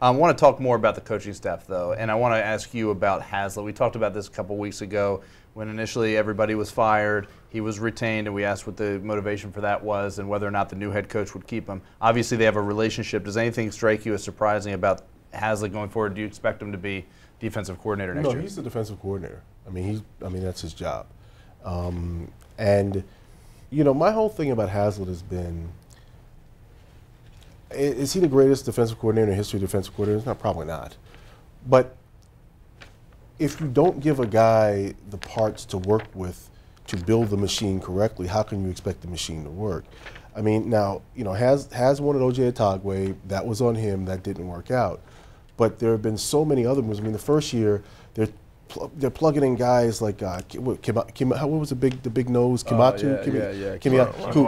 I want to talk more about the coaching staff, though, and I want to ask you about Haslett. We talked about this a couple weeks ago when initially everybody was fired. He was retained, and we asked what the motivation for that was and whether or not the new head coach would keep him. Obviously, they have a relationship. Does anything strike you as surprising about Haslett going forward? Do you expect him to be defensive coordinator next year? No, he's the defensive coordinator. I mean, that's his job. And, you know, my whole thing about Haslett has been, is he the greatest defensive coordinator in the history of defensive coordinators? No, probably not. But if you don't give a guy the parts to work with to build the machine correctly, how can you expect the machine to work? I mean, now, you know, has wanted O.J. Atogwe. That was on him. That didn't work out. But there have been so many other moves. I mean, the first year, they're plugging in guys like what was the big nose Kimatu? Who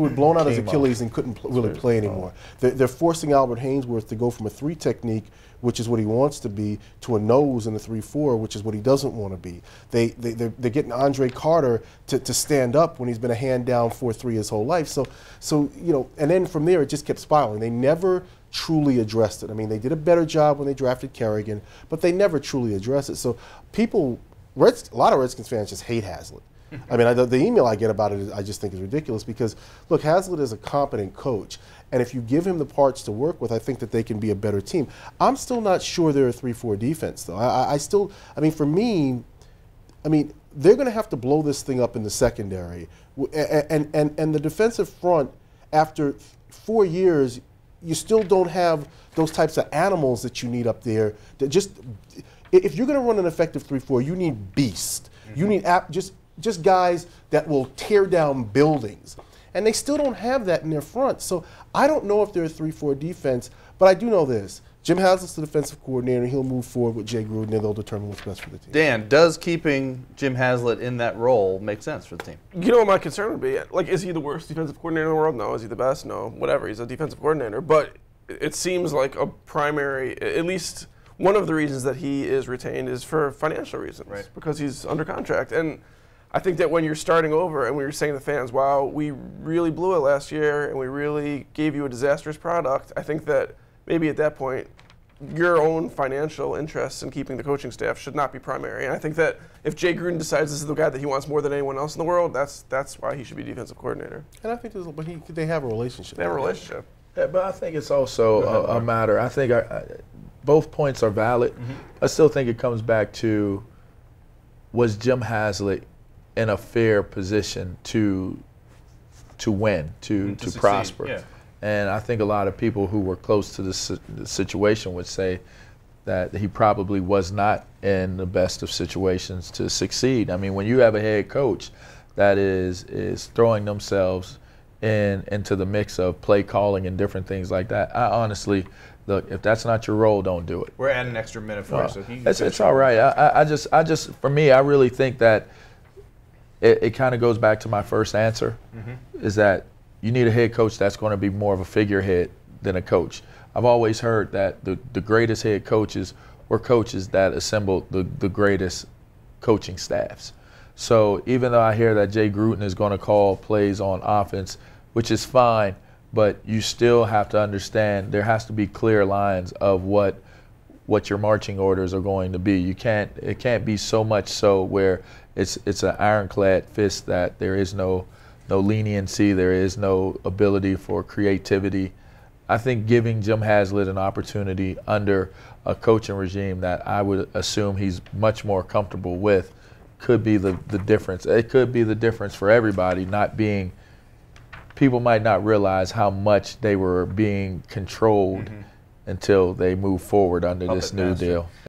had blown out his Achilles and couldn't really play anymore. They're forcing Albert Haynesworth to go from a 3 technique, which is what he wants to be, to a nose in a 3-4, which is what he doesn't want to be. They're getting Andre Carter to stand up when he's been a hand down 4-3 his whole life. So you know, and then from there it just kept spiraling. They never truly addressed it. I mean, they did a better job when they drafted Kerrigan, but they never truly addressed it. So a lot of Redskins fans just hate Haslett. I mean, the email I get about it, I just think is ridiculous because, look, Haslett is a competent coach, and if you give him the parts to work with, I think that they can be a better team. I'm still not sure they're a 3-4 defense, though. I mean, for me, I mean, they're going to have to blow this thing up in the secondary, and the defensive front, after 4 years, you still don't have those types of animals that you need up there. That if you're going to run an effective 3-4, you need beasts. Mm-hmm. You need just guys that will tear down buildings. And they still don't have that in their front. So I don't know if they're a 3-4 defense, but I do know this. Jim Haslett's the defensive coordinator, and he'll move forward with Jay Gruden, and they'll determine what's best for the team. Dan, does keeping Jim Haslett in that role make sense for the team? You know what my concern would be? Like, is he the worst defensive coordinator in the world? No. Is he the best? No. Whatever. He's a defensive coordinator. But it seems like a primary, at least one of the reasons that he is retained is for financial reasons, right? Because he's under contract. And I think that when you're starting over and we were saying to the fans, wow, we really blew it last year and we really gave you a disastrous product, I think that maybe at that point, your own financial interests in keeping the coaching staff should not be primary. And I think that if Jay Gruden decides this is the guy that he wants more than anyone else in the world, that's why he should be defensive coordinator. And I think they have a relationship. They have a relationship. Yeah, but I think it's also a matter. I think both points are valid. Mm-hmm. I still think it comes back to, was Jim Haslett in a fair position to win, to prosper? Yeah. And I think a lot of people who were close to the situation would say that he probably was not in the best of situations to succeed. I mean, when you have a head coach that is throwing themselves into the mix of play calling and different things like that, I honestly, look, if that's not your role, don't do it. We're adding an extra minute for you. So it's all right. I just, for me, I really think that it kind of goes back to my first answer, is that you need a head coach that's going to be more of a figurehead than a coach. I've always heard that the greatest head coaches were coaches that assembled the greatest coaching staffs. So even though I hear that Jay Gruden is going to call plays on offense, which is fine, but you still have to understand there has to be clear lines of what your marching orders are going to be. It can't be so much so where it's an ironclad fist that there is no leniency, there is no ability for creativity. I think giving Jim Haslett an opportunity under a coaching regime that I would assume he's much more comfortable with could be the difference. It could be the difference for everybody, people might not realize how much they were being controlled until they move forward under this new deal.